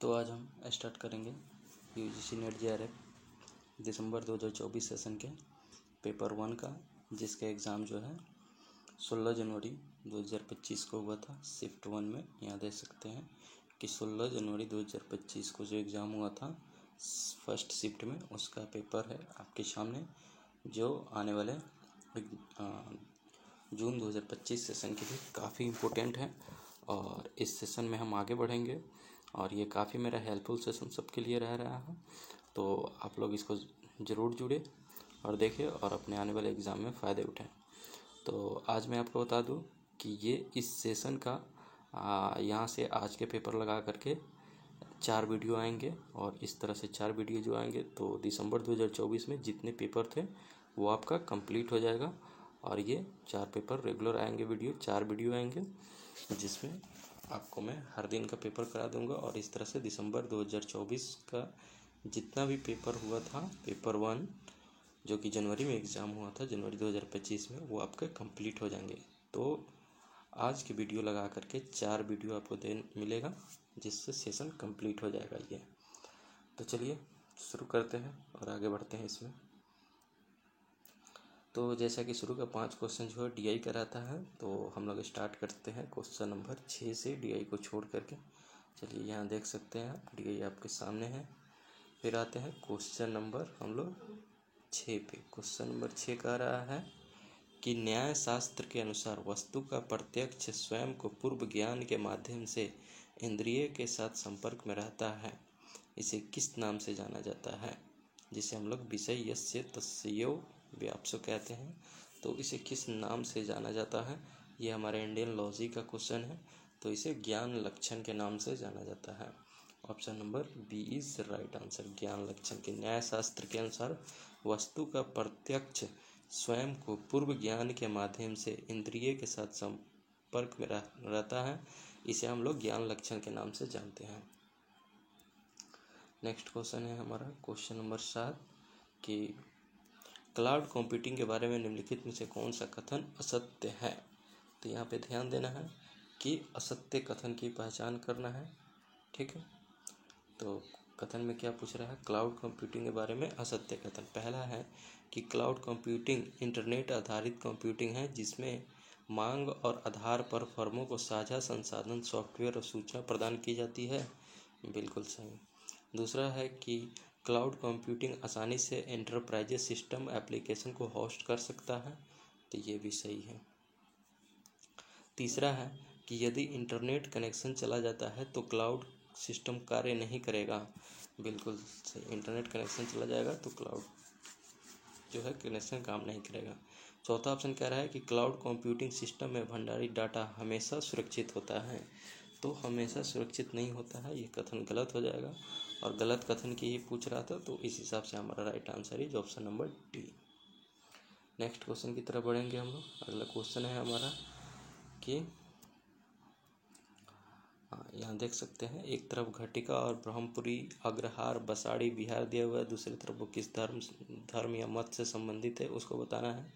तो आज हम स्टार्ट करेंगे यूजीसी नेट जेआरएफ दिसंबर 2024 सेशन के पेपर 1 का, जिसका एग्ज़ाम जो है 16 जनवरी 2025 को हुआ था शिफ्ट 1 में। यहाँ देख सकते हैं कि 16 जनवरी 2025 को जो एग्ज़ाम हुआ था फर्स्ट शिफ्ट में, उसका पेपर है आपके सामने, जो आने वाले जून 2025 सेशन के लिए काफ़ी इम्पोर्टेंट है। और इस सेशन में हम आगे बढ़ेंगे और ये काफ़ी मेरा हेल्पफुल सेशन सबके लिए रह रहा है, तो आप लोग इसको ज़रूर जुड़े और देखें और अपने आने वाले एग्ज़ाम में फ़ायदे उठाएं। तो आज मैं आपको बता दूं कि ये इस सेशन का यहाँ से आज के पेपर लगा करके 4 वीडियो आएंगे, और इस तरह से 4 वीडियो जो आएंगे तो दिसंबर 2024 में जितने पेपर थे वो आपका कंप्लीट हो जाएगा। और ये 4 पेपर रेगुलर आएंगे, वीडियो 4 वीडियो आएंगे, जिसमें आपको मैं हर दिन का पेपर करा दूंगा। और इस तरह से दिसंबर 2024 का जितना भी पेपर हुआ था, पेपर 1 जो कि जनवरी में एग्ज़ाम हुआ था जनवरी 2025 में, वो आपके कंप्लीट हो जाएंगे। तो आज की वीडियो लगा करके 4 वीडियो आपको मिलेगा, जिससे सेशन कंप्लीट हो जाएगा ये। तो चलिए शुरू करते हैं और आगे बढ़ते हैं इसमें। तो जैसा कि शुरू का 5 क्वेश्चन जो है डीआई का रहता है, तो हम लोग स्टार्ट करते हैं क्वेश्चन नंबर 6 से, डीआई को छोड़ करके। चलिए यहाँ देख सकते हैं आप, डीआई आपके सामने है। फिर आते हैं क्वेश्चन नंबर हम लोग 6 पे। क्वेश्चन नंबर 6 कह रहा है कि न्याय शास्त्र के अनुसार वस्तु का प्रत्यक्ष स्वयं को पूर्व ज्ञान के माध्यम से इंद्रिय के साथ संपर्क में रहता है, इसे किस नाम से जाना जाता है? जिसे हम लोग विषय यस्य तस्यो व्याप्सो कहते हैं। तो इसे किस नाम से जाना जाता है? ये हमारे इंडियन लॉजी का क्वेश्चन है, तो इसे ज्ञान लक्षण के नाम से जाना जाता है। Option number B is right answer, ज्ञान लक्षण के। न्याय शास्त्र के अनुसार वस्तु का प्रत्यक्ष स्वयं को पूर्व ज्ञान के माध्यम से इंद्रिय के साथ संपर्क में रहता है, इसे हम लोग ज्ञान लक्षण के नाम से जानते हैं। नेक्स्ट क्वेश्चन है हमारा क्वेश्चन नंबर 7 कि क्लाउड कंप्यूटिंग के बारे में निम्नलिखित में से कौन सा कथन असत्य है? तो यहाँ पे ध्यान देना है कि असत्य कथन की पहचान करना है, ठीक है। तो कथन में क्या पूछ रहा है? क्लाउड कंप्यूटिंग के बारे में असत्य कथन। पहला है कि क्लाउड कंप्यूटिंग इंटरनेट आधारित कंप्यूटिंग है, जिसमें मांग और आधार पर फर्मों को साझा संसाधन, सॉफ्टवेयर और सूचना प्रदान की जाती है। बिल्कुल सही। दूसरा है कि क्लाउड कंप्यूटिंग आसानी से एंटरप्राइज सिस्टम एप्लीकेशन को होस्ट कर सकता है, तो ये भी सही है। तीसरा है कि यदि इंटरनेट कनेक्शन चला जाता है तो क्लाउड सिस्टम कार्य नहीं करेगा। बिल्कुल सही, इंटरनेट कनेक्शन चला जाएगा तो क्लाउड जो है कनेक्शन काम नहीं करेगा। चौथा ऑप्शन कह रहा है कि क्लाउड कंप्यूटिंग सिस्टम में भंडारित डाटा हमेशा सुरक्षित होता है, तो हमेशा सुरक्षित नहीं होता है, ये कथन गलत हो जाएगा। और गलत कथन की ही पूछ रहा था, तो इस हिसाब से हमारा right answer is option number D. Next question की तरफ बढ़ेंगे हम लोग। अगला क्वेश्चन है हमारा कि यहाँ देख सकते हैं, एक तरफ घटिका और ब्रह्मपुरी, अग्रहार, बसाड़ी, बिहार दिया हुआ है, दूसरी तरफ वो किस धर्म या मत से संबंधित है उसको बताना है।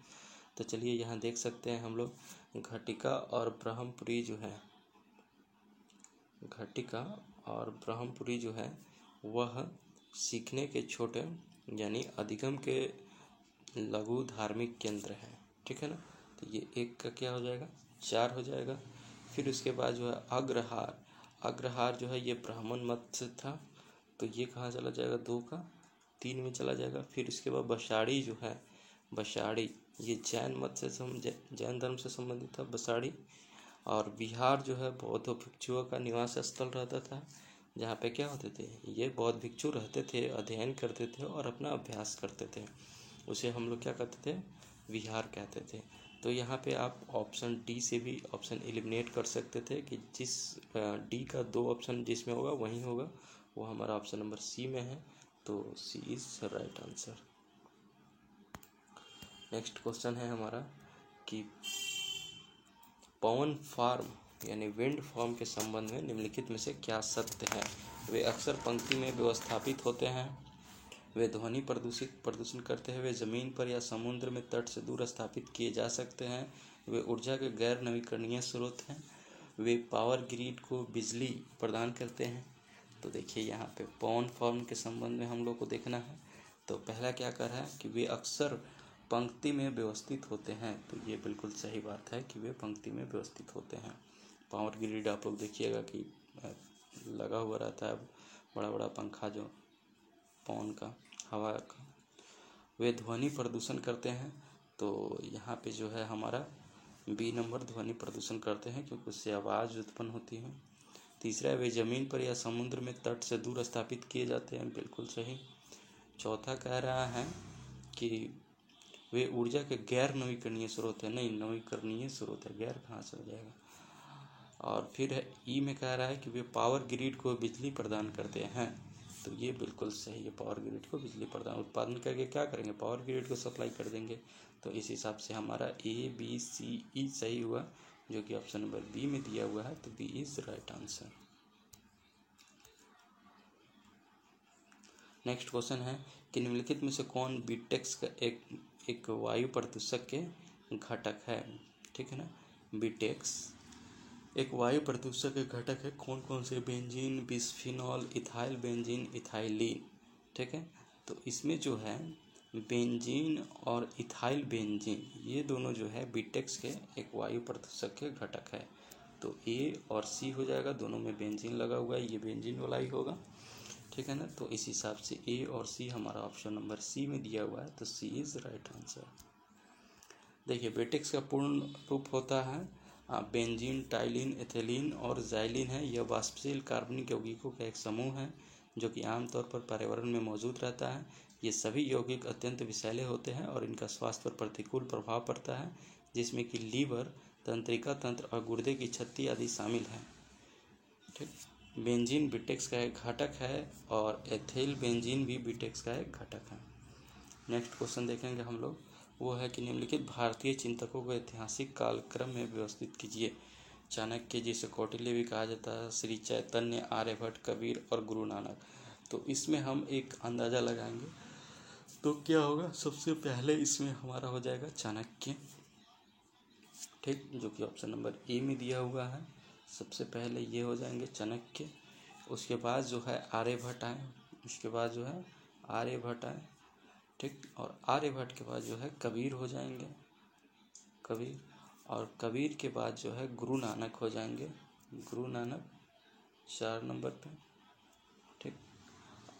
तो चलिए यहाँ देख सकते हैं हम लोग, घटिका और ब्रह्मपुरी जो है, घटिका और ब्रह्मपुरी जो है वह सीखने के छोटे यानी अधिगम के लघु धार्मिक केंद्र है, ठीक है ना। तो ये एक का क्या हो जाएगा? 4 हो जाएगा। फिर उसके बाद जो है अग्रहार, अग्रहार जो है ये ब्राह्मण मत से था, तो ये कहाँ चला जाएगा? 2 का 3 में चला जाएगा। फिर उसके बाद बसाड़ी जो है, बसाड़ी ये जैन मत से जैन धर्म से संबंधित था बसाड़ी। और बिहार जो है बौद्ध भिक्षुओं का निवास स्थल रहता था, जहाँ पे क्या होते थे, ये बौद्ध भिक्षु रहते थे, अध्ययन करते थे और अपना अभ्यास करते थे, उसे हम लोग क्या कहते थे? विहार कहते थे। तो यहाँ पे आप ऑप्शन डी से भी ऑप्शन एलिमिनेट कर सकते थे कि जिस डी का 2 ऑप्शन जिसमें होगा वही होगा, वो हमारा ऑप्शन नंबर सी में है, तो C is right answer. Next question है हमारा कि पवन फार्म यानी विंड फार्म के संबंध में निम्नलिखित में से क्या सत्य है? वे अक्सर पंक्ति में व्यवस्थापित होते हैं, वे ध्वनि प्रदूषण करते हैं, वे ज़मीन पर या समुद्र में तट से दूर स्थापित किए जा सकते हैं, वे ऊर्जा के गैर नवीकरणीय स्रोत हैं, वे पावर ग्रिड को बिजली प्रदान करते हैं, तो देखिए यहाँ पे पॉन फॉर्म के संबंध में हम लोग को देखना है। तो पहला क्या कर रहा है कि वे अक्सर पंक्ति में व्यवस्थित होते हैं। तो ये बिल्कुल सही बात है कि वे पंक्ति में व्यवस्थित होते हैं। पावर ग्रिड आप लोग देखिएगा कि लगा हुआ रहता है बड़ा बड़ा पंखा जो पवन का, हवा का। वे ध्वनि प्रदूषण करते हैं। तो यहाँ पे जो है हमारा बी नंबर ध्वनि प्रदूषण करते हैं क्योंकि उससे आवाज़ उत्पन्न होती है। तीसरा, वे ज़मीन पर या समुद्र में तट से दूर स्थापित किए जाते हैं, बिल्कुल सही। चौथा कह रहा है कि वे ऊर्जा के गैर नवीकरणीय स्रोत है। नहीं, नवीकरणीय स्रोत है, गैर कहाँ से हो जाएगा। और फिर है ई में कह रहा है कि वे पावर ग्रिड को बिजली प्रदान करते हैं। तो ये बिल्कुल सही है, पावर ग्रिड को बिजली प्रदान उत्पादन करके क्या करेंगे, पावर ग्रिड को सप्लाई कर देंगे। तो इस हिसाब से हमारा ए बी सी ई सही हुआ, जो कि ऑप्शन नंबर बी में दिया हुआ है। तो B is right answer. Next question है कि निम्नलिखित में से कौन बीटेक्स का एक वायु प्रदूषक के घटक है। ठीक है ना, बीटेक्स एक वायु प्रदूषक के घटक है। कौन कौन से, benzene, bisphenol, ethyl benzene, ethylene. ठीक है, तो इसमें जो है बेंजीन और इथाइल बेंजीन ये दोनों जो है बीटेक्स के एक वायु प्रदूषक के घटक है। तो ए और सी हो जाएगा, दोनों में बेंजीन लगा हुआ है, ये बेंजीन वाला ही होगा। ठीक है ना, तो इस हिसाब से ए और सी हमारा ऑप्शन नंबर सी में दिया हुआ है। तो सी इज राइट आंसर। देखिए बेटेक्स का पूर्ण रूप होता है बेंजीन, टाइलिन, एथिलीन और जाइलिन है। यह वाष्पशील कार्बनिक यौगिकों का एक समूह है जो कि आमतौर पर पर्यावरण में मौजूद रहता है। ये सभी यौगिक अत्यंत विषैले होते हैं और इनका स्वास्थ्य पर प्रतिकूल प्रभाव पड़ता है, जिसमें कि लीवर, तंत्रिका तंत्र और गुर्दे की क्षति आदि शामिल हैं। ठीक, बेंजीन बीटेक्स का एक घटक है और एथिल बेंजीन भी बीटेक्स का एक घटक है। नेक्स्ट क्वेश्चन देखेंगे हम लोग, वो है कि निम्नलिखित भारतीय चिंतकों को ऐतिहासिक कालक्रम में व्यवस्थित कीजिए। चाणक्य, जिसे कौटिल्य भी कहा जाता है, श्री चैतन्य, आर्यभट्ट, कबीर और गुरु नानक। तो इसमें हम एक अंदाज़ा लगाएंगे। तो क्या होगा, सबसे पहले इसमें हमारा हो जाएगा चाणक्य। ठीक, जो कि ऑप्शन नंबर ए में दिया हुआ है। सबसे पहले ये हो जाएंगे चाणक्य। उसके बाद जो है आर्यभट्ट आए, उसके बाद जो है आर्यभट्ट आए। ठीक, और आर्यभट्ट के बाद जो है कबीर हो जाएंगे, कबीर। और कबीर के बाद जो है गुरु नानक हो जाएंगे, गुरु नानक 4 नंबर पे। ठीक,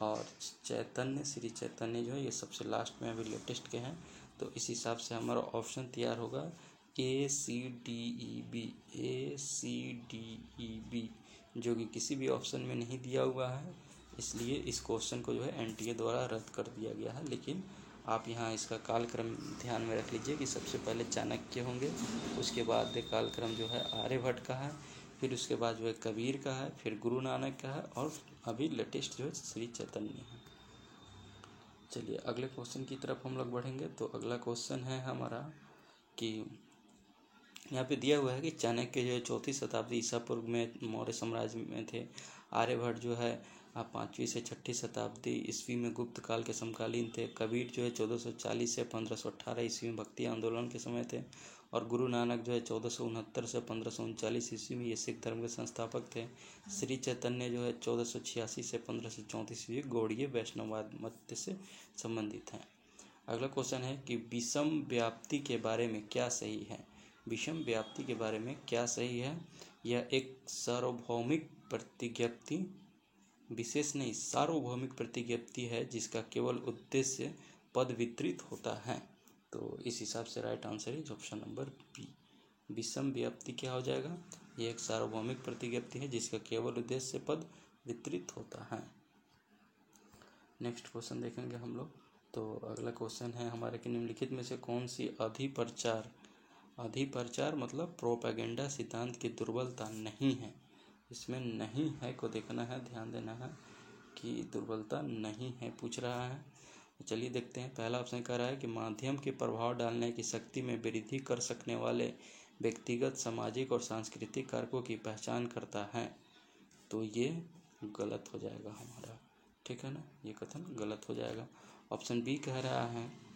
और चैतन्य, श्री चैतन्य जो है ये सबसे लास्ट में, अभी लेटेस्ट के हैं। तो इस हिसाब से हमारा ऑप्शन तैयार होगा ए सी डी ई बी, ए सी डी ई बी, जो कि किसी भी ऑप्शन में नहीं दिया हुआ है, इसलिए इस क्वेश्चन को जो है एनटीए द्वारा रद्द कर दिया गया है। लेकिन आप यहाँ इसका कालक्रम ध्यान में रख लीजिए कि सबसे पहले चाणक्य होंगे, उसके बाद कालक्रम जो है आर्यभट्ट का है, फिर उसके बाद जो है कबीर का है, फिर गुरु नानक का है, और अभी लेटेस्ट जो है श्री चैतन्य है। चलिए अगले क्वेश्चन की तरफ हम लोग बढ़ेंगे। तो अगला क्वेश्चन है हमारा कि यहाँ पे दिया हुआ है कि चाणक्य जो है 4वीं शताब्दी ईसा पूर्व में मौर्य साम्राज्य में थे। आर्यभट्ट जो है 5वीं से 6ठी शताब्दी ईस्वी में गुप्त काल के समकालीन थे। कबीर जो है 1440 से 1518 ईस्वी में भक्ति आंदोलन के समय थे। और गुरु नानक जो है 1469 से 1539 ईस्वी में ये सिख धर्म के संस्थापक थे। श्री चैतन्य जो है 1486 से 1534 ईस्वी गौड़ीय वैष्णववाद मत से संबंधित हैं। अगला क्वेश्चन है कि विषम व्याप्ति के बारे में क्या सही है। विषम व्याप्ति के बारे में क्या सही है। यह एक सार्वभौमिक प्रतिज्ञप्ति, विशेष नहीं सार्वभौमिक प्रतिज्ञप्ति है जिसका केवल उद्देश्य पद वितरित होता है। तो इस हिसाब से right answer is option number B. विषम व्याप्ति क्या हो जाएगा, यह एक सार्वभौमिक प्रतिज्ञप्ति है जिसका केवल उद्देश्य पद वितरित होता है। नेक्स्ट क्वेश्चन देखेंगे हम लोग। तो अगला क्वेश्चन है हमारे कि निम्नलिखित में से कौन सी अधिप्रचार मतलब प्रोपेगेंडा सिद्धांत की दुर्बलता नहीं है। इसमें नहीं है को देखना है, ध्यान देना है कि दुर्बलता नहीं है पूछ रहा है। चलिए देखते हैं। पहला ऑप्शन कह रहा है कि माध्यम के प्रभाव डालने की शक्ति में वृद्धि कर सकने वाले व्यक्तिगत, सामाजिक और सांस्कृतिक कारकों की पहचान करता है। तो ये गलत हो जाएगा हमारा, ठीक है ना, ये कथन गलत हो जाएगा। ऑप्शन बी कह रहा है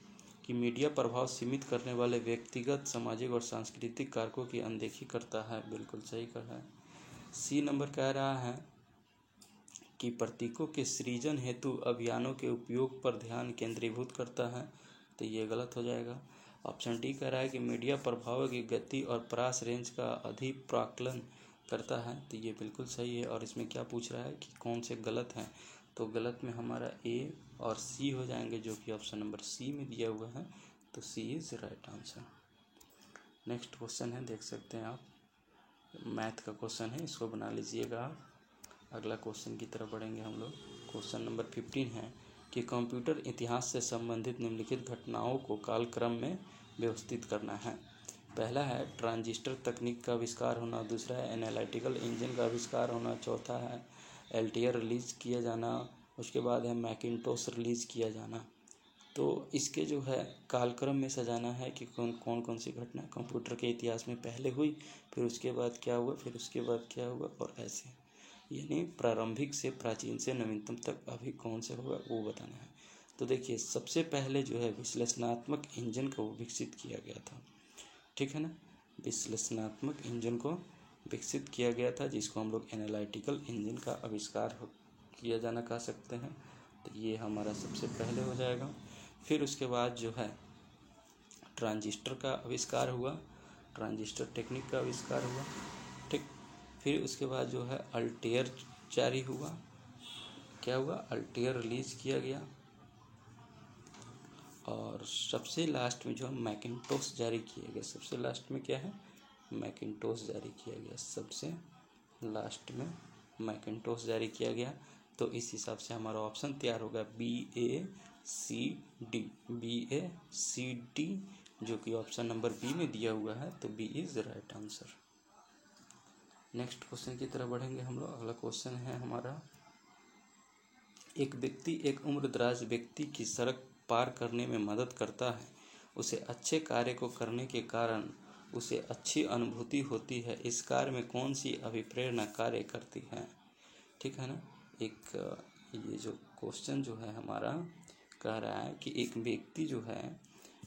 कि मीडिया प्रभाव सीमित करने वाले व्यक्तिगत, सामाजिक और सांस्कृतिक कारकों की अनदेखी करता है, बिल्कुल सही कहा है। सी नंबर कह रहा है कि प्रतीकों के सृजन हेतु अभियानों के उपयोग पर ध्यान केंद्रीभूत करता है, तो ये गलत हो जाएगा। ऑप्शन डी कह रहा है कि मीडिया प्रभाव की गति और प्रास रेंज का अधिप्राकलन करता है, तो ये बिल्कुल सही है। और इसमें क्या पूछ रहा है कि कौन से गलत हैं, तो गलत में हमारा ए और सी हो जाएंगे, जो कि ऑप्शन नंबर सी में दिया हुआ है, तो C is right answer. Next question है, देख सकते हैं आप, मैथ का क्वेश्चन है, इसको बना लीजिएगा आप। अगला क्वेश्चन की तरफ बढ़ेंगे हम लोग। क्वेश्चन नंबर 15 है कि कंप्यूटर इतिहास से संबंधित निम्नलिखित घटनाओं को कालक्रम में व्यवस्थित करना है। पहला है ट्रांजिस्टर तकनीक का आविष्कार होना, दूसरा है एनालिटिकल इंजन का आविष्कार होना, चौथा है एल्टियर रिलीज किया जाना, उसके बाद है मैकिन्टोश रिलीज किया जाना। तो इसके जो है कालक्रम में सजाना है कि कौन कौन सी घटना कंप्यूटर के इतिहास में पहले हुई, फिर उसके बाद क्या हुआ, फिर उसके बाद क्या हुआ, और ऐसे, यानी प्रारंभिक से प्राचीन से नवीनतम तक अभी कौन से होगा वो बताना है। तो देखिए, सबसे पहले जो है विश्लेषणात्मक इंजन को विकसित किया गया था, ठीक है ना। विश्लेषणात्मक इंजन को विकसित किया गया था, जिसको हम लोग एनालिटिकल इंजन का आविष्कार किया जाना कह सकते हैं, तो ये हमारा सबसे पहले हो जाएगा। फिर उसके बाद जो है ट्रांजिस्टर का आविष्कार हुआ, ट्रांजिस्टर टेक्निक का आविष्कार हुआ, ठीक। फिर उसके बाद जो है अल्टेयर जारी हुआ, क्या हुआ, अल्टेयर रिलीज किया गया, और सबसे लास्ट में जो है मैकिन्टोश जारी किया गया। सबसे लास्ट में क्या है, मैकिन्टोश जारी किया गया, सबसे लास्ट में मैकिन्टोश जारी किया गया। तो इस हिसाब से हमारा ऑप्शन तैयार होगा BACD, BACD, जो कि ऑप्शन नंबर बी में दिया हुआ है, तो B is right answer. Next question की तरफ बढ़ेंगे हम लोग। अगला क्वेश्चन है हमारा, एक व्यक्ति एक उम्रदराज व्यक्ति की सड़क पार करने में मदद करता है, उसे अच्छे कार्य को करने के कारण उसे अच्छी अनुभूति होती है, इस कार्य में कौन सी अभिप्रेरणा कार्य करती है, ठीक है ना। एक ये जो क्वेश्चन जो है हमारा कह रहा है कि एक व्यक्ति जो है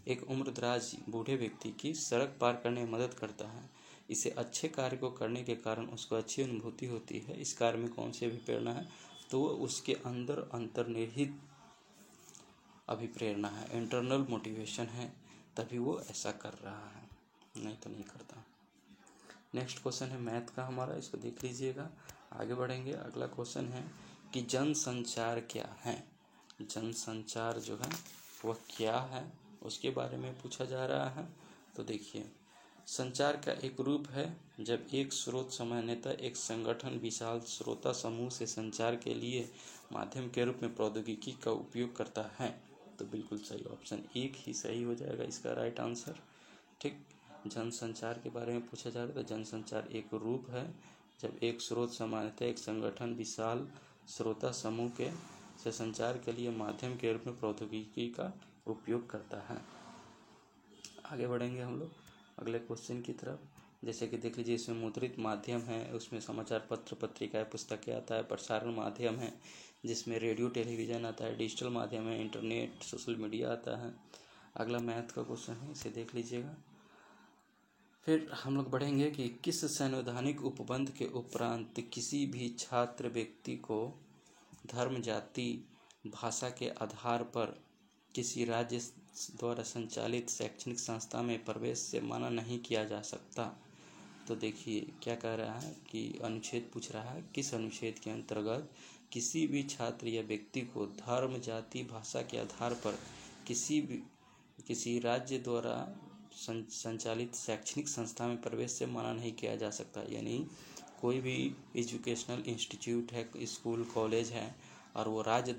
एक उम्रदराज बूढ़े व्यक्ति की सड़क पार करने में मदद करता है, इसे अच्छे कार्य को करने के कारण उसको अच्छी अनुभूति होती है, इस कार्य में कौन सी अभिप्रेरणा है, तो उसके अंदर अंतर्निहित अभिप्रेरणा है, इंटरनल मोटिवेशन है, तभी वो ऐसा कर रहा है, नहीं तो नहीं करता। नेक्स्ट क्वेश्चन है मैथ का हमारा, इसको देख लीजिएगा। आगे बढ़ेंगे। अगला क्वेश्चन है कि जनसंचार क्या है। जनसंचार जो है वह क्या है, उसके बारे में पूछा जा रहा है। तो देखिए, संचार का एक रूप है जब एक स्रोत सामान्यतः एक संगठन विशाल श्रोता समूह से संचार के लिए माध्यम के रूप में प्रौद्योगिकी का उपयोग करता है। तो बिल्कुल सही, ऑप्शन एक ही सही हो जाएगा इसका राइट आंसर, ठीक। जनसंचार के बारे में पूछा जा रहा है, तो जनसंचार एक रूप है जब एक स्रोत सामान्यतः एक संगठन विशाल श्रोता समूह के से संचार के लिए माध्यम के रूप में प्रौद्योगिकी का उपयोग करता है। आगे बढ़ेंगे हम लोग अगले क्वेश्चन की तरफ। जैसे कि देख लीजिए, इसमें मुद्रित माध्यम है, उसमें समाचार पत्र पत्रिकाएं पुस्तकें आता है, प्रसारण माध्यम है जिसमें रेडियो टेलीविज़न आता है, डिजिटल माध्यम है, इंटरनेट सोशल मीडिया आता है। अगला मैथ का क्वेश्चन है, इसे देख लीजिएगा। फिर हम लोग बढ़ेंगे कि किस संवैधानिक उपबंध के उपरांत किसी भी छात्र व्यक्ति को धर्म जाति भाषा के आधार पर किसी राज्य द्वारा संचालित शैक्षणिक संस्था में प्रवेश से मना नहीं किया जा सकता। तो देखिए क्या कह रहा है कि अनुच्छेद पूछ रहा है, किस अनुच्छेद के अंतर्गत किसी भी छात्र या व्यक्ति को धर्म जाति भाषा के आधार पर किसी राज्य द्वारा संचालित शैक्षणिक संस्था में प्रवेश से मना नहीं किया जा सकता। यानी कोई भी एजुकेशनल इंस्टीट्यूट है, स्कूल कॉलेज है, और वो राज्य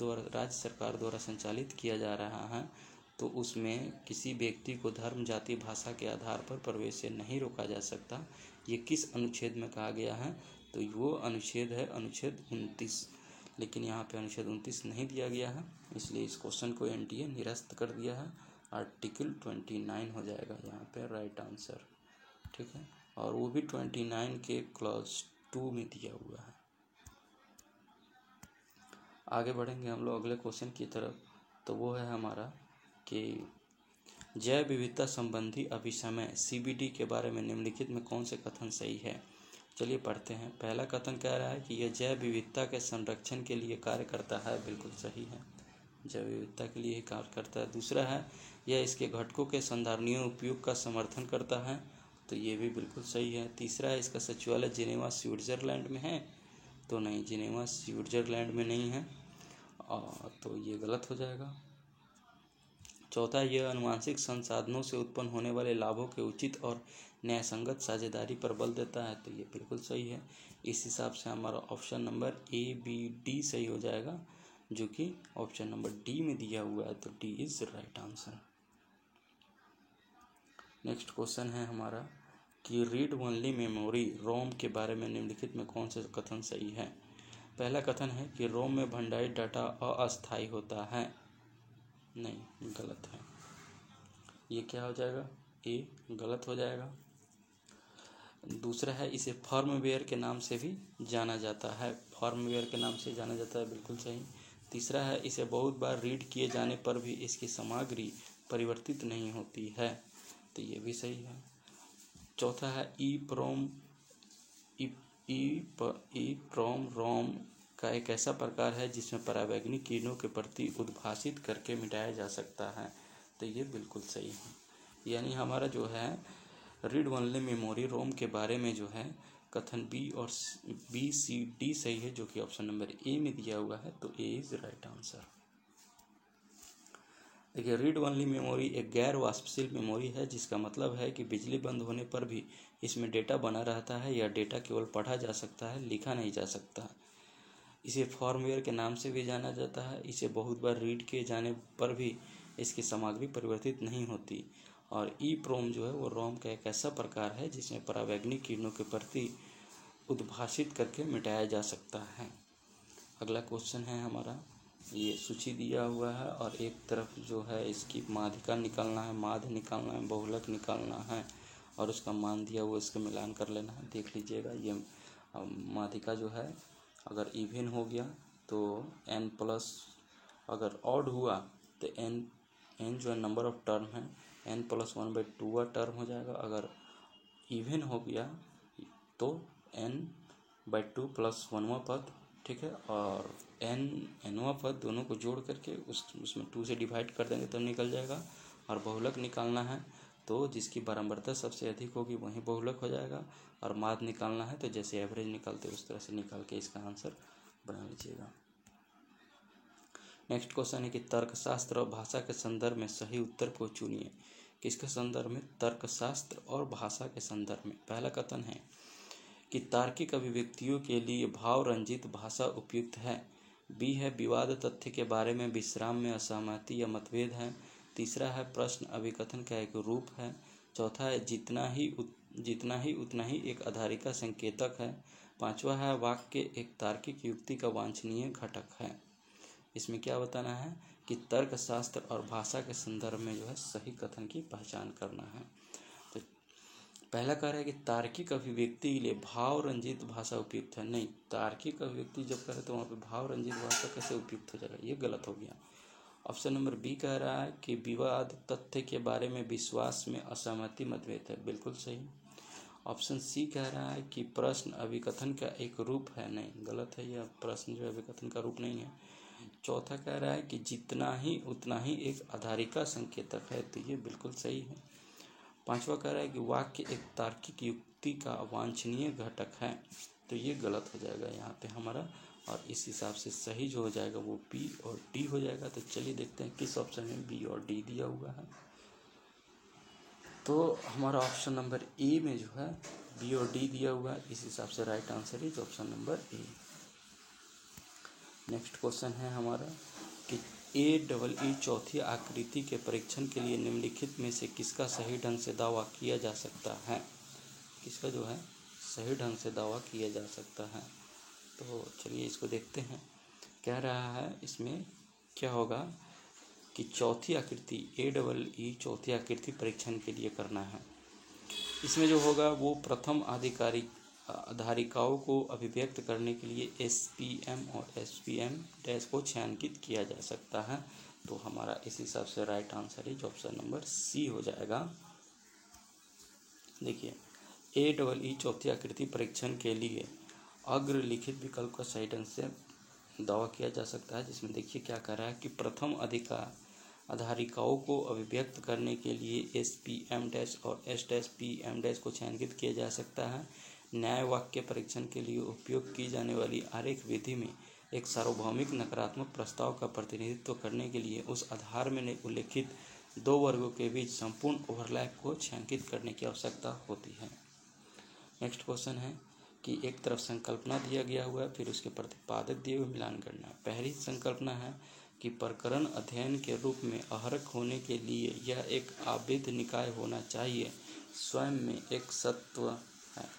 सरकार द्वारा संचालित किया जा रहा है, तो उसमें किसी व्यक्ति को धर्म जाति भाषा के आधार पर प्रवेश से नहीं रोका जा सकता। ये किस अनुच्छेद में कहा गया है, तो वो अनुच्छेद है अनुच्छेद 29, लेकिन यहाँ पे अनुच्छेद 29 नहीं दिया गया है, इसलिए इस क्वेश्चन को एनटीए निरस्त कर दिया है। आर्टिकल 29 हो जाएगा यहाँ पे राइट आंसर, ठीक है, और वो भी 29 के क्लॉज 2 में दिया हुआ है। आगे बढ़ेंगे हम लोग अगले क्वेश्चन की तरफ। तो वो है हमारा कि जैव विविधता संबंधी अभिसमय CBD के बारे में निम्नलिखित में कौन से कथन सही है। चलिए पढ़ते हैं। पहला कथन कह रहा है कि यह जैव विविधता के संरक्षण के लिए कार्य करता है। बिल्कुल सही है, जैव विविधता के लिए कार्य करता है। दूसरा है यह इसके घटकों के संधारणीय उपयोग का समर्थन करता है, तो ये भी बिल्कुल सही है। तीसरा है इसका सचिवालय जिनेवा स्विट्जरलैंड में है, तो नहीं, जिनेवा स्विट्जरलैंड में नहीं है, और तो ये गलत हो जाएगा। चौथा, यह आनुवंशिक संसाधनों से उत्पन्न होने वाले लाभों के उचित और न्यायसंगत साझेदारी पर बल देता है, तो ये बिल्कुल सही है। इस हिसाब से हमारा option number A B D सही हो जाएगा, जो कि ऑप्शन नंबर डी में दिया हुआ है, तो D is right answer. Next question है हमारा कि रीड ओनली मेमोरी रोम के बारे में निम्नलिखित में कौन सा कथन सही है। पहला कथन है कि रोम में भंडारित डाटा अस्थायी होता है, नहीं, गलत है। ये क्या हो जाएगा, ए गलत हो जाएगा। दूसरा है इसे फर्मवेयर के नाम से भी जाना जाता है, फर्मवेयर के नाम से जाना जाता है, बिल्कुल सही। तीसरा है इसे बहुत बार रीड किए जाने पर भी इसकी सामग्री परिवर्तित नहीं होती है, तो ये भी सही है। चौथा है ई प्रोम रोम का एक ऐसा प्रकार है जिसमें परावैज्ञानिक किरणों के प्रति उद्भासित करके मिटाया जा सकता है, तो ये बिल्कुल सही है। यानी हमारा जो है रीड ओनली मेमोरी रोम के बारे में जो है कथन बी और बी सी डी सही है, जो कि ऑप्शन नंबर ए में दिया हुआ है, तो ए इज राइट आंसर। देखिए, रीड ओनली मेमोरी एक गैर वाष्पशील मेमोरी है, जिसका मतलब है कि बिजली बंद होने पर भी इसमें डेटा बना रहता है। यह डेटा केवल पढ़ा जा सकता है, लिखा नहीं जा सकता। इसे फर्मवेयर के नाम से भी जाना जाता है। इसे बहुत बार रीड किए जाने पर भी इसकी सामग्री परिवर्तित नहीं होती। और ई प्रोम जो है वो रोम का एक ऐसा प्रकार है जिसमें परावैज्ञानिक किरणों के प्रति उद्भासित करके मिटाया जा सकता है। अगला क्वेश्चन है हमारा, ये सूची दिया हुआ है और एक तरफ जो है इसकी माध्यिका निकालना है, माध्य निकालना है, बहुलक निकालना है और उसका मान दिया हुआ इसका मिलान कर लेना है। देख लीजिएगा, ये माध्यिका जो है अगर इवन हो गया तो n प्लस, अगर ऑड हुआ तो n जो है नंबर ऑफ टर्म है, n+1/2 टर्म हो जाएगा। अगर इवन हो गया तो n/2 + 1वां पद, ठीक है, और nवां पद दोनों को जोड़ करके उसमें 2 से डिवाइड कर देंगे तब निकल जाएगा। और बहुलक निकालना है तो जिसकी बारंबारता सबसे अधिक होगी वही बहुलक हो जाएगा। और माध्य निकालना है तो जैसे एवरेज निकालते उस तरह से निकाल के इसका आंसर बना लीजिएगा। नेक्स्ट क्वेश्चन है कि तर्कशास्त्र और भाषा के संदर्भ में सही उत्तर को चुनिए। किसके संदर्भ में, तर्कशास्त्र और भाषा के संदर्भ में। पहला कथन है कि तार्किक अभिव्यक्तियों के लिए भाव रंजित भाषा उपयुक्त है। बी है विवाद तथ्य के बारे में विश्राम में असहमति या मतभेद है। तीसरा है प्रश्न अभिकथन का एक रूप है। चौथा है जितना ही उतना ही एक आधारिका संकेतक है। पांचवा है वाक्य एक तार्किक युक्ति का वांछनीय घटक है। इसमें क्या बताना है कि तर्कशास्त्र और भाषा के संदर्भ में जो है सही कथन की पहचान करना है। तो पहला कह रहा है कि तार्किक अभिव्यक्ति के लिए भाव रंजित भाषा उपयुक्त है। नहीं, तार्किक अभिव्यक्ति जब करें तो वहाँ पे भाव रंजित भाषा कैसे उपयुक्त हो जाएगा, ये गलत हो गया। ऑप्शन नंबर बी कह रहा है कि विवाद तथ्य के बारे में विश्वास में असहमति मतभेद है, बिल्कुल सही। ऑप्शन सी कह रहा है कि प्रश्न अभिकथन का एक रूप है, नहीं, गलत है, यह प्रश्न जो अभिकथन का रूप नहीं है। चौथा कह रहा है कि जितना ही उतना ही एक आधारिका संकेतक है, तो ये बिल्कुल सही है। पांचवा कह रहा है कि वाक्य एक तार्किक युक्ति का वांछनीय घटक है, तो ये गलत हो जाएगा यहाँ पे हमारा। और इस हिसाब से सही जो हो जाएगा वो बी और डी हो जाएगा। तो चलिए देखते हैं किस ऑप्शन में बी और डी दिया हुआ है। तो हमारा ऑप्शन नंबर ए में जो है बी और डी दिया हुआ है, इस हिसाब से right answer is option number A. Next question है हमारा कि AEE चौथी आकृति के परीक्षण के लिए निम्नलिखित में से किसका सही ढंग से दावा किया जा सकता है। किसका जो है सही ढंग से दावा किया जा सकता है, तो चलिए इसको देखते हैं। कह रहा है इसमें क्या होगा कि चौथी आकृति AEE चौथी आकृति परीक्षण के लिए करना है। इसमें जो होगा वो प्रथम आधारिकाओं को अभिव्यक्त करने के लिए SPM और SPM डैश को छायांकित किया जा सकता है। तो हमारा इस हिसाब से right answer is option number C हो जाएगा। देखिए AEE चौथी आकृति परीक्षण के लिए अग्रलिखित विकल्प का सही ढंग से दावा किया जा सकता है, जिसमें देखिए क्या कह रहा है कि प्रथम आधारिकाओं को अभिव्यक्त करने के लिए SPM- और S-PM- को चयनित किया जा सकता है। न्याय वाक्य परीक्षण के लिए उपयोग की जाने वाली आरेख विधि में एक सार्वभौमिक नकारात्मक प्रस्ताव का प्रतिनिधित्व करने के लिए उस आधार में उल्लिखित दो वर्गों के बीच संपूर्ण ओवरलैप को छायांकित करने की आवश्यकता होती है। नेक्स्ट क्वेश्चन है कि एक तरफ संकल्पना दिया गया हुआ है, फिर उसके प्रतिपादक दिए हुए मिलान करना है। पहली संकल्पना है कि प्रकरण अध्ययन के रूप में अहरक होने के लिए यह एक आबिद निकाय होना चाहिए, स्वयं में एक सत्व है।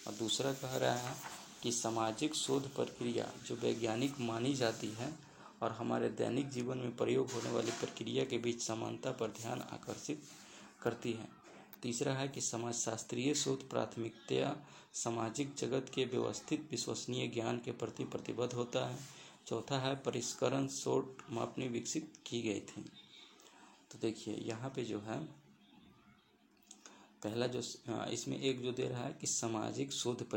और दूसरा कह रहा है कि सामाजिक शोध प्रक्रिया जो वैज्ञानिक मानी जाती है और हमारे दैनिक जीवन में प्रयोग होने वाली प्रक्रिया के बीच समानता पर ध्यान आकर्षित करती है। तीसरा है कि समाजशास्त्रीय शोध प्राथमिकतया सामाजिक जगत के व्यवस्थित विश्वसनीय ज्ञान के प्रति प्रतिबद्ध होता है। चौथा है परिष्करण शोध मापनी विकसित की गई थी। तो देखिए यहाँ पे जो है पहला जो इसमें एक जो दे रहा है कि सामाजिक शोध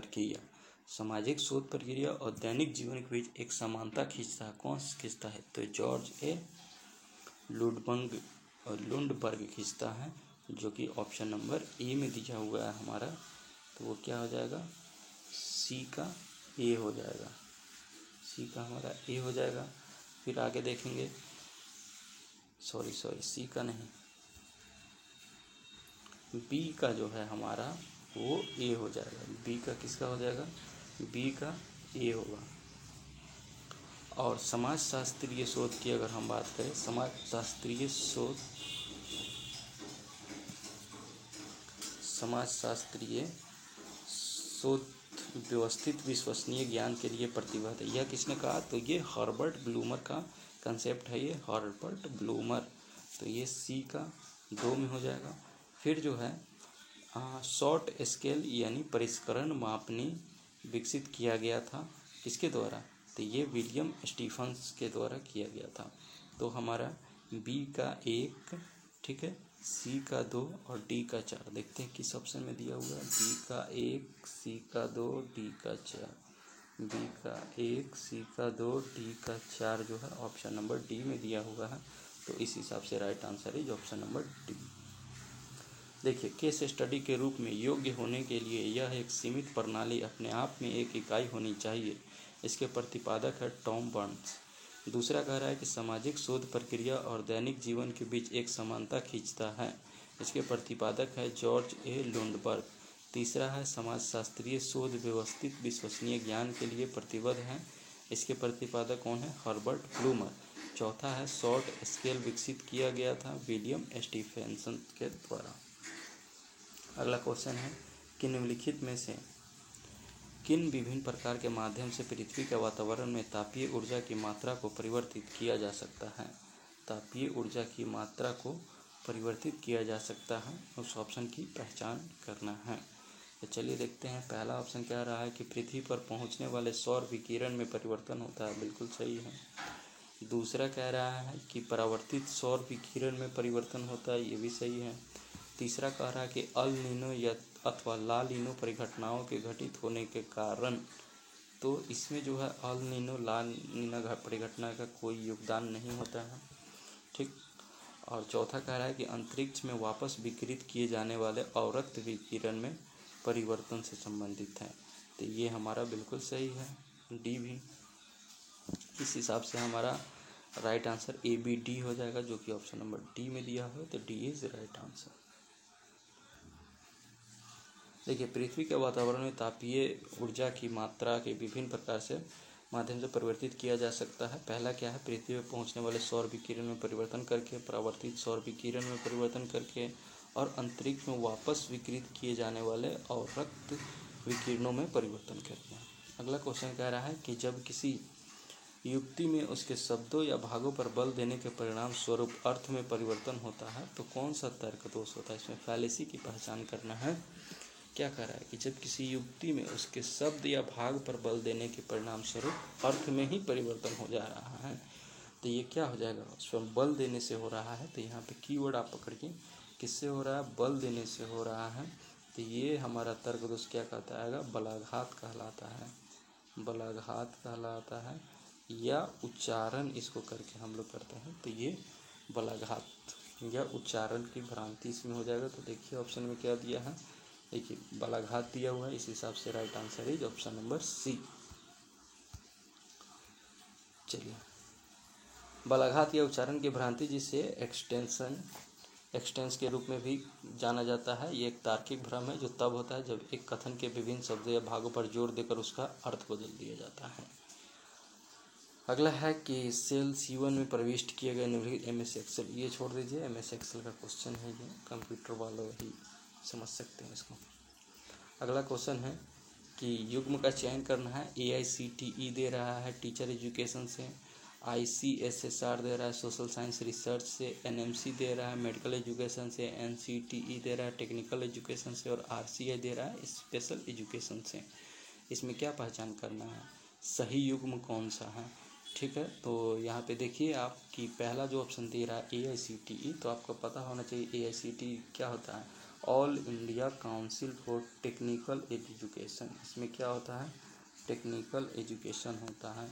प्रक्रिया और दैनिक जीवन के बीच एक समानता खींचता है। कौन खींचता है? तो जॉर्ज ए लुंडबर्ग खींचता है, जो कि ऑप्शन नंबर ए में दिया हुआ है हमारा। तो वो क्या हो जाएगा? सी का ए हो जाएगा। सी का हमारा ए हो जाएगा। फिर आगे देखेंगे, सॉरी सी का नहीं, बी का जो है हमारा वो ए हो जाएगा। बी का किसका हो जाएगा? बी का ए होगा। और समाजशास्त्रीय शोध की अगर हम बात करें, समाजशास्त्रीय शोध व्यवस्थित विश्वसनीय ज्ञान के लिए प्रतिबद्ध है। यह किसने कहा? तो ये हर्बर्ट ब्लूमर का कंसेप्ट है, ये हर्बर्ट ब्लूमर। तो ये सी का 2 में हो जाएगा। फिर जो है शॉर्ट स्केल यानी परिष्करण मापनी विकसित किया गया था, किसके द्वारा? तो ये विलियम स्टीफन्स के द्वारा किया गया था। तो हमारा बी का 1, ठीक है, सी का 2 और डी का 4। देखते हैं किस ऑप्शन में दिया हुआ है। बी का 1, सी का 2, डी का 4। बी का 1, सी का 2, डी का 4 जो है ऑप्शन नंबर डी में दिया हुआ है। तो इस हिसाब से right answer is option number D. देखिए, केस स्टडी के रूप में योग्य होने के लिए यह एक सीमित प्रणाली अपने आप में एक इकाई होनी चाहिए। इसके प्रतिपादक है टॉम बर्न्स। दूसरा कह रहा है कि सामाजिक शोध प्रक्रिया और दैनिक जीवन के बीच एक समानता खींचता है। इसके प्रतिपादक है जॉर्ज ए लुंडबर्ग। तीसरा है समाजशास्त्रीय शोध व्यवस्थित विश्वसनीय ज्ञान के लिए प्रतिबद्ध है। इसके प्रतिपादक कौन है? Herbert bloomer. चौथा है शॉर्ट स्केल विकसित किया गया था विलियम स्टीफेंसन के द्वारा। अगला क्वेश्चन है कि निम्नलिखित में से किन विभिन्न प्रकार के माध्यम से पृथ्वी के वातावरण में तापीय ऊर्जा की मात्रा को परिवर्तित किया जा सकता है? तापीय ऊर्जा की मात्रा को परिवर्तित किया जा सकता है, उस ऑप्शन की पहचान करना है। तो चलिए देखते हैं। पहला ऑप्शन कह रहा है कि पृथ्वी पर पहुंचने वाले सौर विकिरण में परिवर्तन होता है, बिल्कुल सही है। दूसरा कह रहा है कि परावर्तित सौर विकिरण में परिवर्तन होता है, ये भी सही है। तीसरा कह रहा है कि अल नीनो या अथवा ला नीनो परिघटनाओं के घटित होने के कारण, तो इसमें जो है अल नीनो ला नीनो परिघटना का कोई योगदान नहीं होता है, ठीक। और चौथा कह रहा है कि अंतरिक्ष में वापस विकिरित किए जाने वाले अवरक्त विकिरण में परिवर्तन से संबंधित है। तो ये हमारा बिल्कुल सही है, डी भी। इस हिसाब से हमारा right answer A B D हो जाएगा, जो कि ऑप्शन नंबर डी में दिया है। तो डी इज राइट आंसर। देखिए, पृथ्वी के वातावरण में तापीय ऊर्जा की मात्रा के विभिन्न प्रकार से माध्यम से परिवर्तित किया जा सकता है। पहला क्या है? पृथ्वी पर पहुंचने वाले सौर विकिरण में परिवर्तन करके, परावर्तित सौर विकिरण में परिवर्तन करके और अंतरिक्ष में वापस विकिरित किए जाने वाले अवरक्त विकिरणों में परिवर्तन करके। अगला क्वेश्चन कह रहा है कि जब किसी युक्ति में उसके शब्दों या भागों पर बल देने के परिणाम स्वरूप अर्थ में परिवर्तन होता है, तो कौन सा तर्क दोष होता है? इसमें फैलेसी की पहचान करना है। क्या कह रहा है कि जब किसी युक्ति में उसके शब्द या भाग पर बल देने के परिणाम स्वरूप अर्थ में ही परिवर्तन हो जा रहा है, तो ये क्या हो जाएगा? उसमें बल देने से हो रहा है। तो यहाँ पे कीवर्ड आप पकड़िए, किससे हो रहा है? बल देने से हो रहा है। तो ये हमारा तर्क दोष क्या कहता है, बलाघात कहलाता है, बलाघात कहलाता है, या उच्चारण इसको करके हम लोग करते हैं तो ये बलाघात या उच्चारण की भ्रांति इसमें हो जाएगा। तो देखिए ऑप्शन में क्या दिया है, देखिए बलाघात दिया हुआ है, इस हिसाब से right answer is option number C. चलिए, बलाघात या उच्चारण की भ्रांति जिसे एक्सटेंस के रूप में भी जाना जाता है, ये एक तार्किक भ्रम है जो तब होता है जब एक कथन के विभिन्न शब्दों या भागों पर जोर देकर उसका अर्थ बदल दिया जाता है। अगला है कि सेल C1 में प्रविष्ट किए गए निम्नलिखित MS एक्सेल, ये छोड़ दीजिए, MS एक्सेल का क्वेश्चन है, ये कंप्यूटर वालों ही समझ सकते हैं इसको। अगला क्वेश्चन है कि युग्म का चयन करना है, AICTE दे रहा है टीचर एजुकेशन से, ICSSR दे रहा है सोशल साइंस रिसर्च से, NMC दे रहा है मेडिकल एजुकेशन से, NCTE दे रहा है टेक्निकल एजुकेशन से और RCI दे रहा है स्पेशल एजुकेशन से। इसमें क्या पहचान करना है, सही युग्म कौन सा है। ठीक है, तो यहाँ पे देखिए आप कि पहला जो ऑप्शन दे रहा है AICTE, तो आपको पता होना चाहिए AICTE क्या होता है, all India council for technical education. इसमें क्या होता है, टेक्निकल एजुकेशन होता है।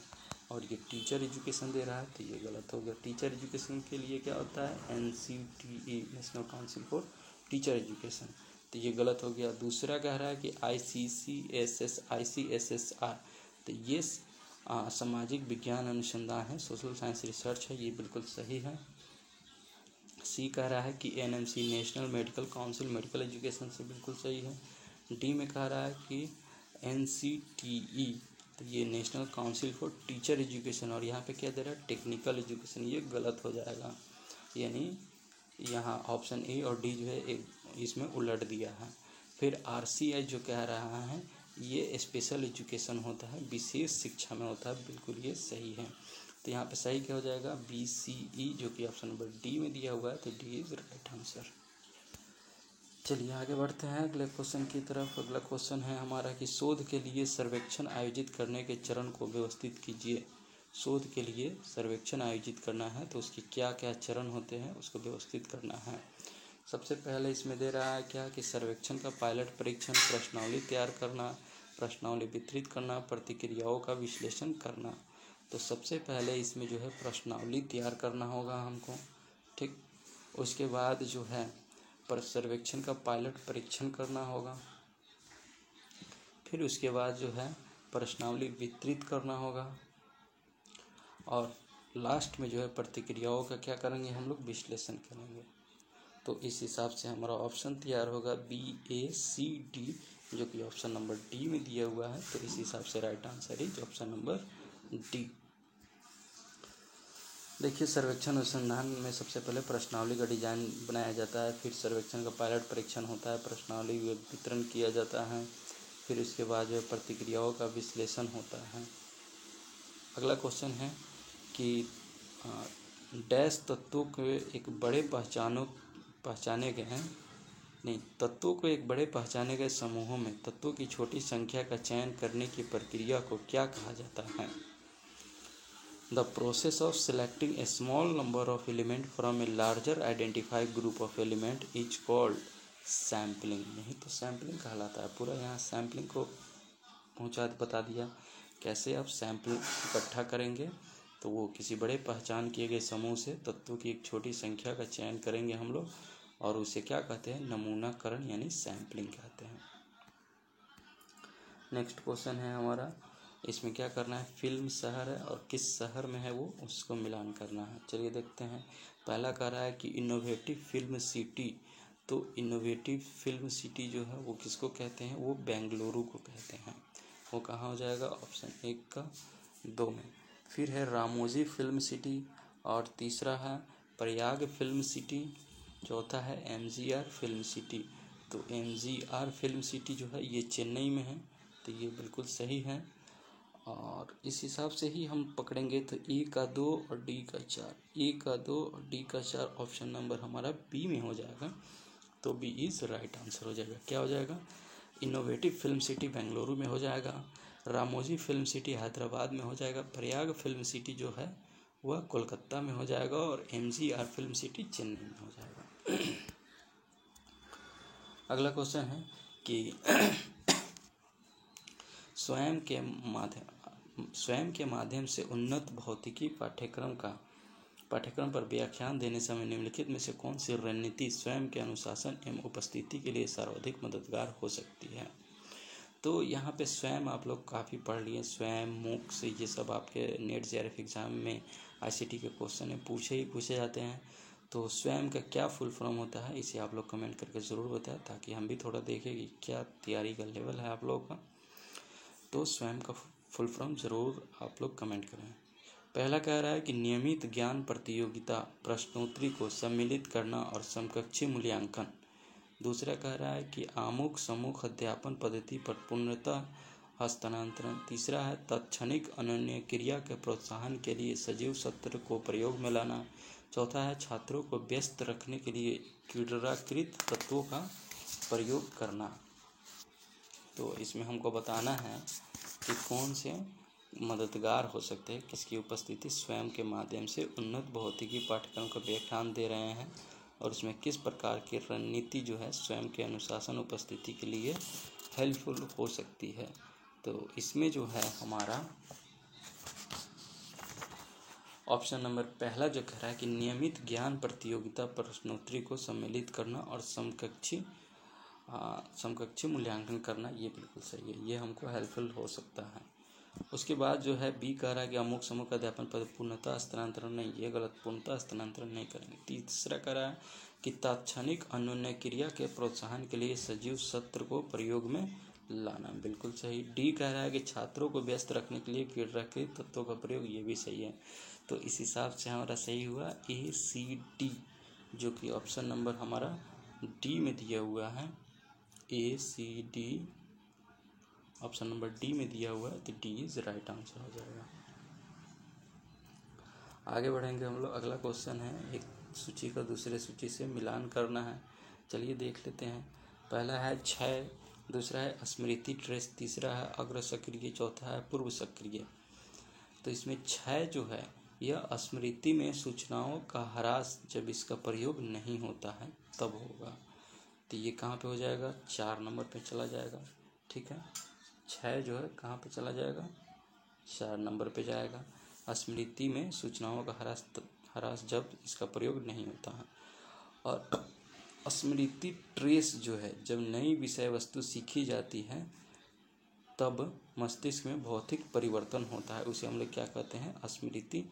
और ये टीचर एजुकेशन दे रहा है तो ये गलत हो गया। टीचर एजुकेशन के लिए क्या होता है, NCTE national council for teacher education, तो ये गलत हो गया। दूसरा कह रहा है कि ICSSR, तो ये सामाजिक विज्ञान अनुसंधान है, सोशल साइंस रिसर्च है, ये बिल्कुल सही है। सी कह रहा है कि NMC national medical council medical education से, बिल्कुल सही है। डी में कह रहा है कि NCTE, तो ये national council for teacher education, और यहाँ पे क्या दे रहा है, टेक्निकल एजुकेशन, ये गलत हो जाएगा। यानी यहाँ ऑप्शन ए और डी जो है एक इसमें उलट दिया है। फिर RCI जो कह रहा है ये स्पेशल एजुकेशन होता है, विशेष शिक्षा में होता है, बिल्कुल ये सही है। तो यहाँ पे सही क्या हो जाएगा, BCE, जो कि ऑप्शन नंबर डी में दिया हुआ है, तो डी इज राइट आंसर। चलिए आगे बढ़ते हैं अगले क्वेश्चन की तरफ। अगला क्वेश्चन है हमारा कि शोध के लिए सर्वेक्षण आयोजित करने के चरण को व्यवस्थित कीजिए। शोध के लिए सर्वेक्षण आयोजित करना है तो उसके क्या क्या चरण होते हैं उसको व्यवस्थित करना है। सबसे पहले इसमें दे रहा है क्या कि सर्वेक्षण का पायलट परीक्षण, प्रश्नावली तैयार करना, प्रश्नावली वितरित करना, प्रतिक्रियाओं का विश्लेषण करना। तो सबसे पहले इसमें जो है प्रश्नावली तैयार करना होगा हमको, ठीक। उसके बाद जो है पर सर्वेक्षण का पायलट परीक्षण करना होगा, फिर उसके बाद जो है प्रश्नावली वितरित करना होगा, और लास्ट में जो है प्रतिक्रियाओं का क्या करेंगे हम लोग, विश्लेषण करेंगे। तो इस हिसाब से हमारा ऑप्शन तैयार होगा BACD, जो कि ऑप्शन नंबर डी में दिया हुआ है। तो इस हिसाब से right answer is option number D. देखिए सर्वेक्षण अनुसंधान में सबसे पहले प्रश्नावली का डिजाइन बनाया जाता है, फिर सर्वेक्षण का पायलट परीक्षण होता है, प्रश्नावली वितरण किया जाता है, फिर उसके बाद जो प्रतिक्रियाओं का विश्लेषण होता है। अगला क्वेश्चन है कि डैश तत्वों के एक बड़े पहचाने गए हैं नहीं तत्वों को एक बड़े पहचाने गए समूहों में तत्वों की छोटी संख्या का चयन करने की प्रक्रिया को क्या कहा जाता है। The process of selecting A small number of element from a larger identified group of element is called sampling. नहीं तो सैम्पलिंग कहलाता है। पूरा यहाँ सैम्पलिंग को बता दिया कैसे आप सैंपल इकट्ठा करेंगे, तो वो किसी बड़े पहचान किए गए समूह से तत्वों की एक छोटी संख्या का चयन करेंगे हम लोग, और उसे क्या कहते हैं, नमूनाकरण यानी सैम्पलिंग कहते हैं। नेक्स्ट क्वेश्चन है हमारा, इसमें क्या करना है, फिल्म शहर है और किस शहर में है वो उसको मिलान करना है। चलिए देखते हैं। पहला कह रहा है कि इनोवेटिव फिल्म सिटी, तो इनोवेटिव फिल्म सिटी जो है वो किसको कहते हैं, वो बेंगलुरु को कहते हैं। वो कहाँ हो जाएगा, ऑप्शन 1 का 2 में। फिर है रामोजी फिल्म सिटी, और तीसरा है प्रयाग फिल्म सिटी, चौथा है MGR फिल्म सिटी। तो MGR फिल्म सिटी जो है ये चेन्नई में है, तो ये बिल्कुल सही है। और इस हिसाब से ही हम पकड़ेंगे तो A का 2 और D का 4, A का 2 और D का 4 ऑप्शन नंबर हमारा B में हो जाएगा। तो B इज राइट आंसर हो जाएगा। क्या हो जाएगा, इनोवेटिव फिल्म सिटी बेंगलुरु में हो जाएगा, रामोजी फिल्म सिटी हैदराबाद में हो जाएगा, प्रयाग फिल्म सिटी जो है वह कोलकाता में हो जाएगा, और MGR फिल्म सिटी चेन्नई में हो जाएगा। अगला क्वेश्चन है कि स्वयं के माध्यम से उन्नत भौतिकी पाठ्यक्रम पर व्याख्यान देने समय निम्नलिखित में से कौन सी रणनीति स्वयं के अनुशासन एवं उपस्थिति के लिए सर्वाधिक मददगार हो सकती है। तो यहाँ पे स्वयं आप लोग काफ़ी पढ़ लिए, स्वयं, मूक से ये सब आपके नेट जेआरएफ एग्ज़ाम में आईसीटी के क्वेश्चन में पूछे जाते हैं। तो स्वयं का क्या फुल फॉर्म होता है इसे आप लोग कमेंट करके ज़रूर बताएं, ताकि हम भी थोड़ा देखें कि क्या तैयारी का लेवल है आप लोगों का। तो स्वयं का फुल फॉर्म ज़रूर आप लोग कमेंट करें। पहला कह रहा है कि नियमित ज्ञान प्रतियोगिता प्रश्नोत्तरी को सम्मिलित करना और समकक्षी मूल्यांकन। दूसरा कह रहा है कि आमुख समूह अध्यापन पद्धति पर पूर्णतः हस्तांतरण। तीसरा है तत्क्षणिक अनन्य क्रिया के प्रोत्साहन के लिए सजीव सत्र को प्रयोग में लाना। चौथा है छात्रों को व्यस्त रखने के लिए क्रीडाकृत तत्वों का प्रयोग करना। तो इसमें हमको बताना है कि कौन से मददगार हो सकते हैं, किसकी उपस्थिति स्वयं के माध्यम से उन्नत भौतिकी पाठ्यक्रम का व्याख्यान दे रहे हैं और उसमें किस प्रकार की रणनीति जो है स्वयं के अनुशासन उपस्थिति के लिए हेल्पफुल हो सकती है। तो इसमें जो है हमारा ऑप्शन नंबर पहला जो कह रहा है कि नियमित ज्ञान प्रतियोगिता प्रश्नोत्तरी को सम्मिलित करना और समकक्षी मूल्यांकन करना, ये बिल्कुल सही है, ये हमको हेल्पफुल हो सकता है। उसके बाद जो है बी कह रहा है कि अमुक समूह का अध्यापन पद पूर्णतः हस्तांतरण नहीं, ये गलत, पूर्णतः हस्तांतरण नहीं करेंगे। तीसरा कह रहा है कि तात्क्षणिक अन्योन्य क्रिया के प्रोत्साहन के लिए सजीव सत्र को प्रयोग में लाना, बिल्कुल सही। डी कह रहा है कि छात्रों को व्यस्त रखने के लिए क्रीडाकृत तत्वों का प्रयोग, ये भी सही है। तो इस हिसाब से हमारा सही हुआ ACD, जो कि ऑप्शन नंबर हमारा डी में दिया हुआ है। ACD ऑप्शन नंबर डी में दिया हुआ है, तो डी इज राइट आंसर हो जाएगा। आगे बढ़ेंगे हम लोग। अगला क्वेश्चन है, एक सूची का दूसरे सूची से मिलान करना है। चलिए देख लेते हैं। पहला है क्षय, दूसरा है स्मृति ट्रेस, तीसरा है अग्र सक्रिय, चौथा है पूर्व सक्रिय। तो इसमें क्षय जो है यह स्मृति में सूचनाओं का ह्रास जब इसका प्रयोग नहीं होता है तब होगा। तो ये कहाँ पे हो जाएगा, 4 नंबर पे चला जाएगा। ठीक है, क्षय जो है कहाँ पे चला जाएगा, 4 नंबर पे जाएगा। स्मृति में सूचनाओं का ह्रास जब इसका प्रयोग नहीं होता है। और स्मृति ट्रेस जो है जब नई विषय वस्तु सीखी जाती है तब मस्तिष्क में भौतिक परिवर्तन होता है, उसे हम लोग क्या कहते हैं, स्मृति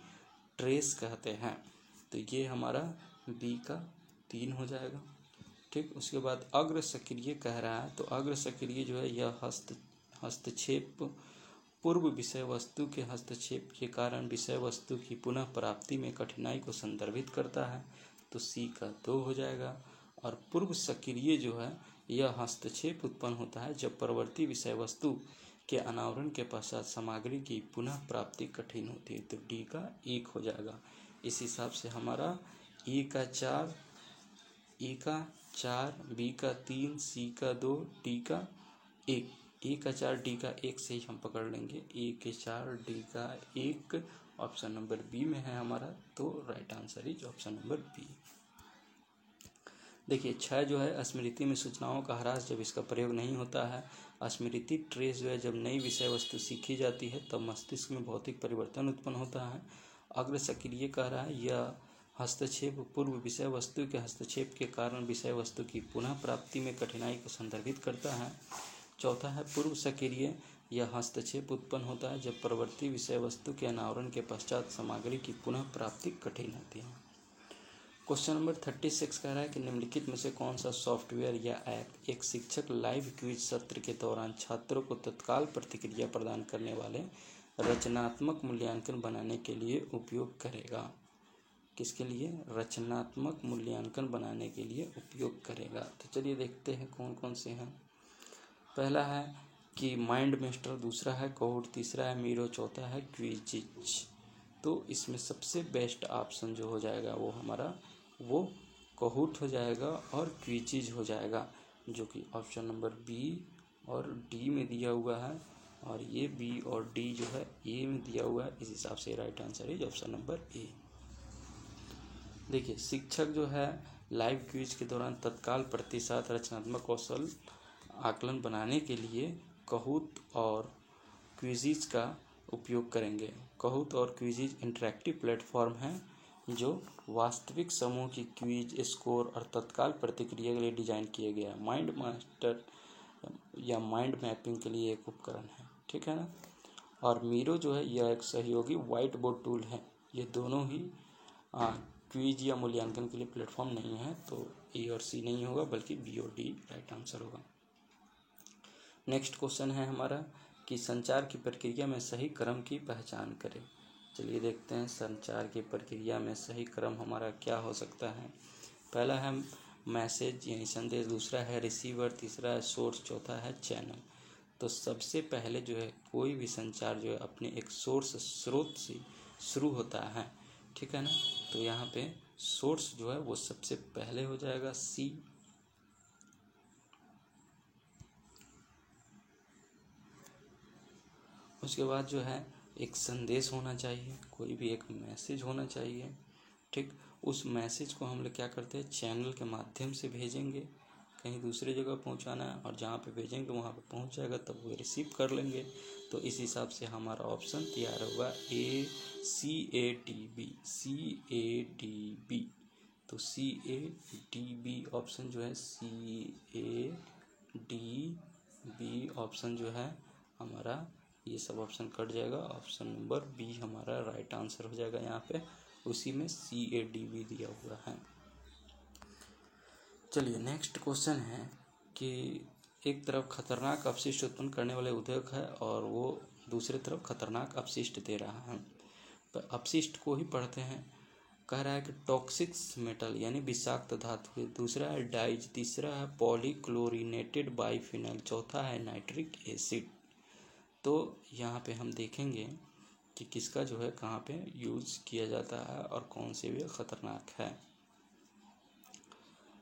ट्रेस कहते हैं। तो ये हमारा बी का 3 हो जाएगा। ठीक, उसके बाद अग्र सक्रिय कह रहा है, तो अग्र सक्रिय जो है यह हस्तक्षेप पूर्व विषय वस्तु के हस्तक्षेप के कारण विषय वस्तु की पुनः प्राप्ति में कठिनाई को संदर्भित करता है, तो सी का 2 हो जाएगा। और पूर्व सक्रिय जो है यह हस्तक्षेप उत्पन्न होता है जब परवर्ती विषय वस्तु के अनावरण के पश्चात सामग्री की पुनः प्राप्ति कठिन होती है, तो डी का 1 हो जाएगा। इस हिसाब से हमारा ए का 4, बी का 3, सी का 2, डी का 1। ए का 4, डी का 1 से ही हम पकड़ लेंगे, ए के 4, डी का 1 ऑप्शन नंबर बी में है हमारा, तो right answer is option number B. देखिए, क्षय जो है स्मृति में सूचनाओं का ह्रास जब इसका प्रयोग नहीं होता है। स्मृति ट्रेस जो है जब नई विषय वस्तु सीखी जाती है तब मस्तिष्क में भौतिक परिवर्तन उत्पन्न होता है। अग्र सक्रिय कह रहा है यह हस्तक्षेप पूर्व विषय वस्तु के हस्तक्षेप के कारण विषय वस्तु की पुनः प्राप्ति में कठिनाई को संदर्भित करता है। चौथा है पूर्व सक्रिय, यह हस्तक्षेप उत्पन्न होता है जब परवर्ती विषय वस्तु के अनावरण के पश्चात सामग्री की पुनः प्राप्ति कठिन होती है। क्वेश्चन नंबर 36 कह रहा है कि निम्नलिखित में से कौन सा सॉफ्टवेयर या ऐप एक शिक्षक लाइव क्विज सत्र के दौरान छात्रों को तत्काल प्रतिक्रिया प्रदान करने वाले रचनात्मक मूल्यांकन बनाने के लिए उपयोग करेगा। किसके लिए, रचनात्मक मूल्यांकन बनाने के लिए उपयोग करेगा। तो चलिए देखते हैं कौन कौन से हैं। पहला है कि माइंड मास्टर, दूसरा है काहूट, तीसरा है मीरो, चौथा है क्विजिज। तो इसमें सबसे बेस्ट ऑप्शन जो हो जाएगा वो हमारा वो काहूट हो जाएगा और क्विजिज हो जाएगा, जो कि ऑप्शन नंबर बी और डी में दिया हुआ है, और ये बी और डी जो है ए में दिया हुआ है। इस हिसाब से right answer is option number ए। देखिए, शिक्षक जो है लाइव क्विज के दौरान तत्काल प्रतिशत रचनात्मक कौशल आकलन बनाने के लिए कहूत और क्विज़िज का उपयोग करेंगे। कहूत और क्विज़िज इंटरैक्टिव प्लेटफॉर्म हैं जो वास्तविक समूह की क्विज, स्कोर और तत्काल प्रतिक्रिया के लिए डिज़ाइन किए गए हैं। माइंड मास्टर या माइंड मैपिंग के लिए एक उपकरण है, ठीक है ना। और मीरो जो है यह एक सहयोगी व्हाइट बोर्ड टूल है। ये दोनों ही क्विज या मूल्यांकन के लिए प्लेटफॉर्म नहीं है, तो ए और सी नहीं होगा बल्कि बी और डी राइट आंसर होगा। नेक्स्ट क्वेश्चन है हमारा कि संचार की प्रक्रिया में सही क्रम की पहचान करें। चलिए देखते हैं संचार की प्रक्रिया में सही क्रम हमारा क्या हो सकता है। पहला है मैसेज यानी संदेश, दूसरा है रिसीवर, तीसरा है सोर्स, चौथा है चैनल। तो सबसे पहले जो है कोई भी संचार जो है अपने एक सोर्स स्रोत से शुरू होता है, ठीक है ना। तो यहाँ पे सोर्स जो है वो सबसे पहले हो जाएगा सी। उसके बाद जो है एक संदेश होना चाहिए, कोई भी एक मैसेज होना चाहिए, ठीक। उस मैसेज को हम लोग क्या करते हैं, चैनल के माध्यम से भेजेंगे, कहीं दूसरी जगह पहुंचाना है और जहाँ पे भेजेंगे वहाँ पे पहुंच जाएगा तब वो रिसीव कर लेंगे। तो इस हिसाब से हमारा ऑप्शन तैयार होगा ए CATB। तो CATB ऑप्शन जो है CADB ऑप्शन जो है हमारा, ये सब ऑप्शन कट जाएगा, ऑप्शन नंबर बी हमारा राइट आंसर हो जाएगा। यहाँ पे उसी में CADB दिया हुआ है। चलिए नेक्स्ट क्वेश्चन है कि एक तरफ खतरनाक अपशिष्ट उत्पन्न करने वाले उद्योग है और वो दूसरी तरफ खतरनाक अपशिष्ट दे रहा है। तो अपशिष्ट को ही पढ़ते हैं। कह रहा है कि टॉक्सिक्स मेटल यानी विषाक्त धातु, दूसरा है डाइज, तीसरा है पॉलीक्लोरिनेटेड बाइफिनाइल, चौथा है नाइट्रिक एसिड। तो यहाँ पे हम देखेंगे कि किसका जो है कहाँ पे यूज़ किया जाता है और कौन से भी खतरनाक है।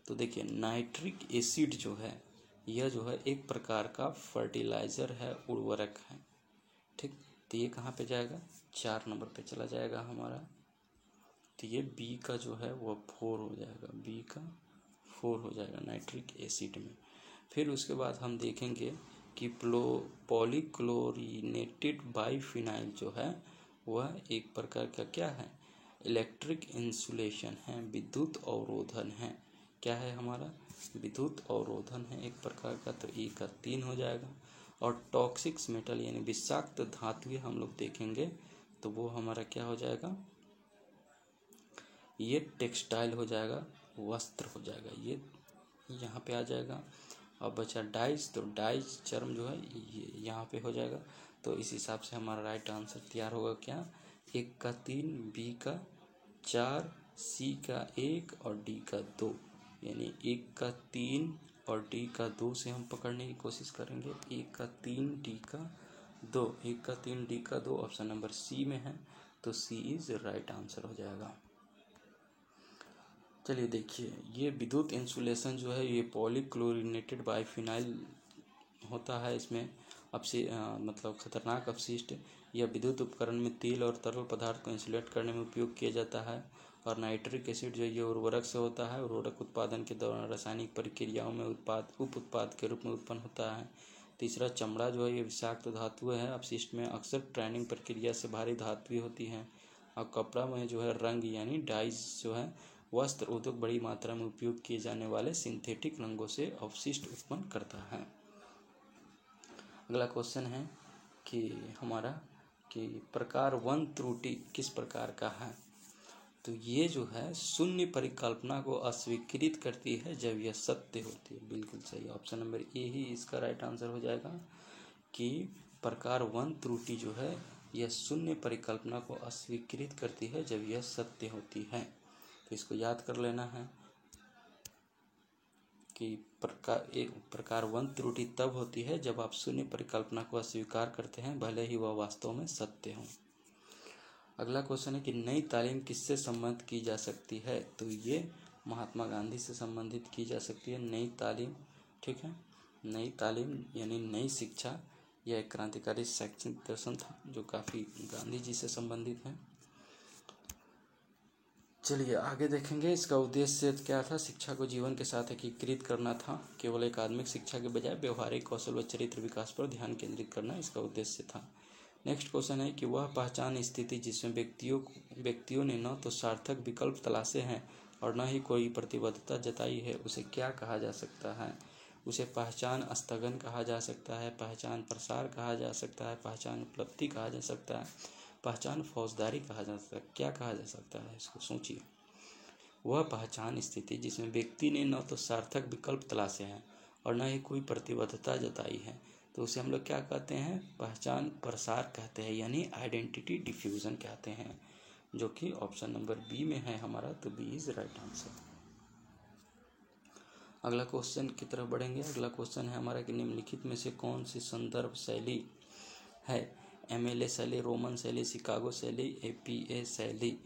तो देखिए नाइट्रिक एसिड जो है यह जो है एक प्रकार का फर्टिलाइज़र है, उर्वरक है, ठीक। तो ये कहाँ पे जाएगा, 4 नंबर पे चला जाएगा हमारा। तो ये बी का जो है वो 4 हो जाएगा, बी का 4 हो जाएगा नाइट्रिक एसिड में। फिर उसके बाद हम देखेंगे कि पॉलीक्लोरिनेटेड बाइफिनाइल जो है वह एक प्रकार का क्या है, इलेक्ट्रिक इंसुलेशन है, विद्युत अवरोधन है। क्या है हमारा, विद्युत अवरोधन है एक प्रकार का। तो ए का 3 हो जाएगा। और टॉक्सिक्स मेटल यानी विषाक्त धातुएं हम लोग देखेंगे तो वो हमारा क्या हो जाएगा, ये टेक्सटाइल हो जाएगा, वस्त्र हो जाएगा, ये यहाँ पे आ जाएगा। अब बचा डाइज, तो डाइज चर्म जो है ये यहाँ पे हो जाएगा। तो इस हिसाब से हमारा राइट आंसर तैयार होगा क्या, एक का 3, बी का 4, सी का 1 और डी का 2। यानी 1 का 3 और डी का 2 से हम पकड़ने की कोशिश करेंगे। 1 का 3 डी का 2, 1 का 3 डी का 2 ऑप्शन नंबर सी में है। तो सी इज राइट आंसर हो जाएगा। चलिए देखिए ये विद्युत इंसुलेशन जो है ये पॉलीक्लोरिनेटेड बाइफिनाइल होता है। इसमें मतलब खतरनाक अपशिष्ट या विद्युत उपकरण में तेल और तरल पदार्थ को इंसुलेट करने में उपयोग किया जाता है। और नाइट्रिक एसिड जो ये उर्वरक से होता है, उर्वरक उत्पादन के दौरान रासायनिक प्रक्रियाओं में उप उत्पाद के रूप में उत्पन्न होता है। तीसरा चमड़ा जो है ये विषाक्त धातु है, अपशिष्ट में अक्सर ट्रेनिंग प्रक्रिया से भारी धातुएं होती हैं। और कपड़ा में जो है रंग यानी डाइज जो है वस्त्र उद्योग बड़ी मात्रा में उपयोग किए जाने वाले सिंथेटिक रंगों से अपशिष्ट उत्पन्न करता है। अगला क्वेश्चन है कि हमारा कि प्रकार 1 त्रुटि किस प्रकार का है। तो ये जो है शून्य परिकल्पना को अस्वीकृत करती है जब यह सत्य होती है। बिल्कुल सही, ऑप्शन नंबर ए ही इसका राइट आंसर हो जाएगा कि प्रकार 1 त्रुटि जो है यह शून्य परिकल्पना को अस्वीकृत करती है जब यह सत्य होती है। तो इसको याद कर लेना है कि प्रकार 1 त्रुटि तब होती है जब आप शून्य परिकल्पना को अस्वीकार करते हैं भले ही वह वास्तव में सत्य हो। अगला क्वेश्चन है कि नई तालीम किससे संबंधित की जा सकती है। तो ये महात्मा गांधी से संबंधित की जा सकती है नई तालीम, ठीक है। नई तालीम यानी नई शिक्षा, यह एक क्रांतिकारी शैक्षणिक दर्शन था जो काफ़ी गांधी जी से संबंधित है। चलिए आगे देखेंगे। इसका उद्देश्य क्या था? शिक्षा को जीवन के साथ एकीकृत करना था। केवल एकाडमिक शिक्षा के बजाय व्यवहारिक कौशल व चरित्र विकास पर ध्यान केंद्रित करना इसका उद्देश्य था। नेक्स्ट क्वेश्चन है कि वह पहचान स्थिति जिसमें व्यक्तियों ने न तो सार्थक विकल्प तलाशे हैं और न ही कोई प्रतिबद्धता जताई है, उसे क्या कहा जा सकता है? उसे पहचान स्थगन कहा जा सकता है, पहचान प्रसार कहा जा सकता है, पहचान उपलब्धि कहा जा सकता है, पहचान फौजदारी कहा जा सकता है, क्या कहा जा सकता है? इसको सोचिए। वह पहचान स्थिति जिसमें व्यक्ति ने न तो सार्थक विकल्प तलाशे हैं और न ही कोई प्रतिबद्धता जताई है, तो उसे हम लोग क्या कहते हैं? पहचान प्रसार कहते हैं, यानी आइडेंटिटी डिफ्यूजन कहते हैं, जो कि ऑप्शन नंबर बी में है हमारा। तो बी इज राइट आंसर। अगला क्वेश्चन की तरफ बढ़ेंगे। अगला क्वेश्चन है हमारा कि निम्नलिखित में से कौन सी संदर्भ शैली है? एमएलए शैली, रोमन शैली, शिकागो शैली, एपीए शैली।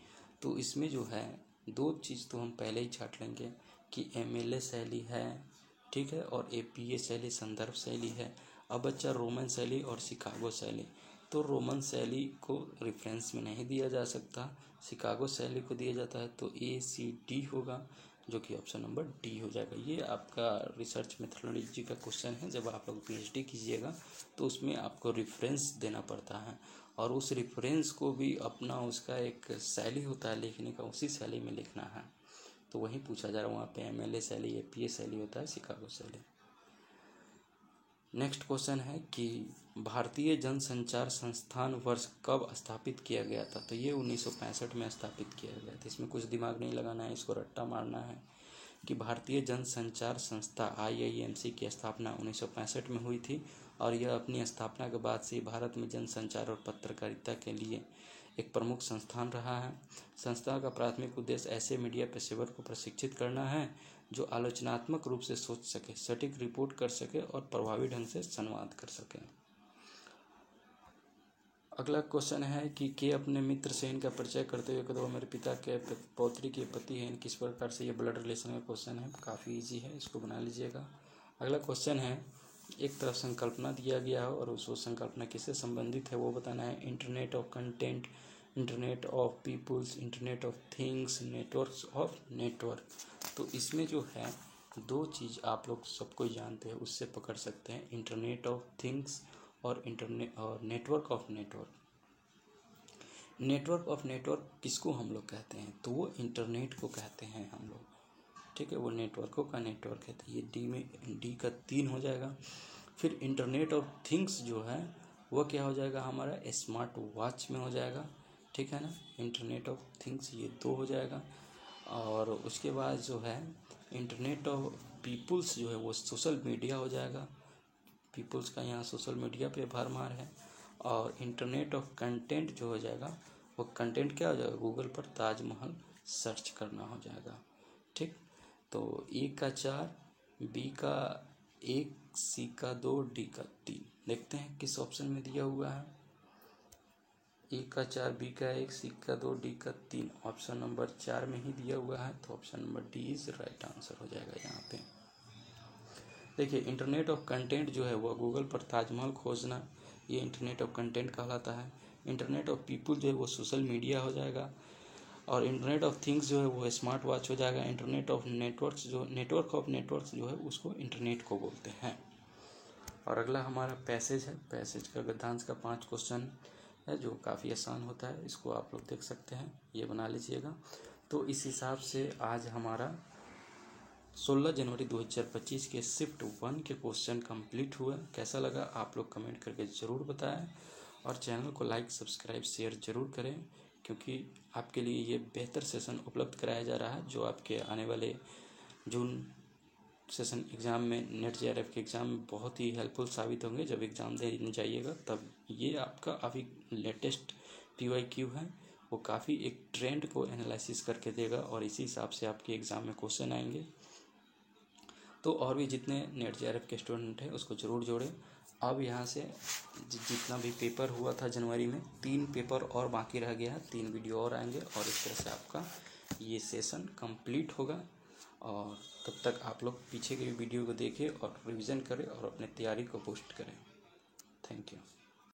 तो इसमें जो है दो चीज़ तो हम पहले ही छाट लेंगे कि एमएलए शैली है, ठीक है, और एपीए शैली संदर्भ शैली है। अब बच्चा रोमन शैली और शिकागो शैली। तो रोमन शैली को रेफरेंस में नहीं दिया जा सकता, शिकागो शैली को दिया जाता है, तो ACD होगा, जो कि ऑप्शन नंबर डी हो जाएगा। ये आपका रिसर्च मेथोडोलॉजी का क्वेश्चन है। जब आप लोग PhD कीजिएगा तो उसमें आपको रेफरेंस देना पड़ता है, और उस रेफरेंस को भी अपना उसका एक शैली होता है लिखने का, उसी शैली में लिखना है। तो वही पूछा जा रहा है, वहाँ पे MLA शैली, APA शैली होता है, शिकागो शैली। नेक्स्ट क्वेश्चन है कि भारतीय जनसंचार संस्थान वर्ष कब स्थापित किया गया था? तो ये 1965 में स्थापित किया गया था। इसमें कुछ दिमाग नहीं लगाना है, इसको रट्टा मारना है कि भारतीय जनसंचार संस्था IIMC की स्थापना 1965 में हुई थी, और यह अपनी स्थापना के बाद से भारत में जनसंचार और पत्रकारिता के लिए एक प्रमुख संस्थान रहा है। संस्था का प्राथमिक उद्देश्य ऐसे मीडिया पेशेवर को प्रशिक्षित करना है जो आलोचनात्मक रूप से सोच सके, सटीक रिपोर्ट कर सके और प्रभावी ढंग से संवाद कर सके। अगला क्वेश्चन है कि के अपने मित्र से इनका परिचय करते हुए कहते, वो मेरे पिता के पौत्री के पति हैं। किस प्रकार से? ये ब्लड रिलेशन का क्वेश्चन है, काफ़ी इजी है, इसको बना लीजिएगा। अगला क्वेश्चन है, एक तरफ संकल्पना दिया गया हो और उस संकल्पना किससे संबंधित है वो बताना है। Internet of content, internet of peoples, internet of things, networks of network. तो इसमें जो है दो चीज़ आप लोग सबको जानते हैं, उससे पकड़ सकते हैं, इंटरनेट ऑफ थिंग्स और इंटरनेट और network of network. Network of network किसको हम लोग कहते हैं? तो वो इंटरनेट को कहते हैं हम लोग, ठीक है, वो नेटवर्कों का नेटवर्क है। तो ये डी का 3 हो जाएगा। फिर इंटरनेट ऑफ थिंग्स जो है वो क्या हो जाएगा हमारा? स्मार्ट वॉच में हो जाएगा, ठीक है ना। इंटरनेट ऑफ थिंग्स ये 2 हो जाएगा। और उसके बाद जो है इंटरनेट ऑफ पीपुल्स जो है वो सोशल मीडिया हो जाएगा। पीपुल्स का यहाँ सोशल मीडिया पे भरमार है। और इंटरनेट ऑफ कंटेंट जो हो जाएगा वो कंटेंट क्या हो जाएगा? गूगल पर ताजमहल सर्च करना हो जाएगा, ठीक। तो ए का 4, बी का 1, सी का 2, डी का 3। देखते हैं किस ऑप्शन में दिया हुआ है। ए का 4, बी का 1, सी का 2, डी का 3। ऑप्शन नंबर 4 में ही दिया हुआ है, तो option number D is right answer हो जाएगा यहाँ पे। देखिए इंटरनेट ऑफ कंटेंट जो है वो गूगल पर ताजमहल खोजना, ये इंटरनेट ऑफ कंटेंट कहलाता है। इंटरनेट ऑफ पीपुल जो है वो सोशल मीडिया हो जाएगा। और इंटरनेट ऑफ थिंग्स जो है वो स्मार्ट वॉच हो जाएगा। इंटरनेट ऑफ नेटवर्क्स जो नेटवर्क ऑफ नेटवर्क्स जो है उसको इंटरनेट को बोलते हैं। और अगला हमारा पैसेज है। पैसेज का गद्यांश का 5 क्वेश्चन है जो काफ़ी आसान होता है, इसको आप लोग देख सकते हैं, ये बना लीजिएगा। तो इस हिसाब से आज हमारा 16 जनवरी 2025 के शिफ्ट 1 के क्वेश्चन कंप्लीट हुआ। कैसा लगा आप लोग कमेंट करके ज़रूर बताएं, और चैनल को लाइक सब्सक्राइब शेयर ज़रूर करें, क्योंकि आपके लिए ये बेहतर सेशन उपलब्ध कराया जा रहा है जो आपके आने वाले जून सेशन एग्ज़ाम में, नेट JRF के एग्ज़ाम में बहुत ही हेल्पफुल साबित होंगे। जब एग्ज़ाम देने जाइएगा तब ये आपका अभी लेटेस्ट PYQ है, वो काफ़ी एक ट्रेंड को एनालिसिस करके देगा, और इसी हिसाब से आपके एग्ज़ाम में क्वेश्चन आएंगे। तो और भी जितने नेट JRF के स्टूडेंट हैं उसको ज़रूर जोड़ें। अब यहाँ से जितना भी पेपर हुआ था जनवरी में, 3 पेपर और बाकी रह गया है, 3 वीडियो और आएंगे, और इस तरह से आपका ये सेशन कंप्लीट होगा। और तब तक आप लोग पीछे के वीडियो को देखें और रिवीजन करें और अपने तैयारी को बूस्ट करें। Thank you.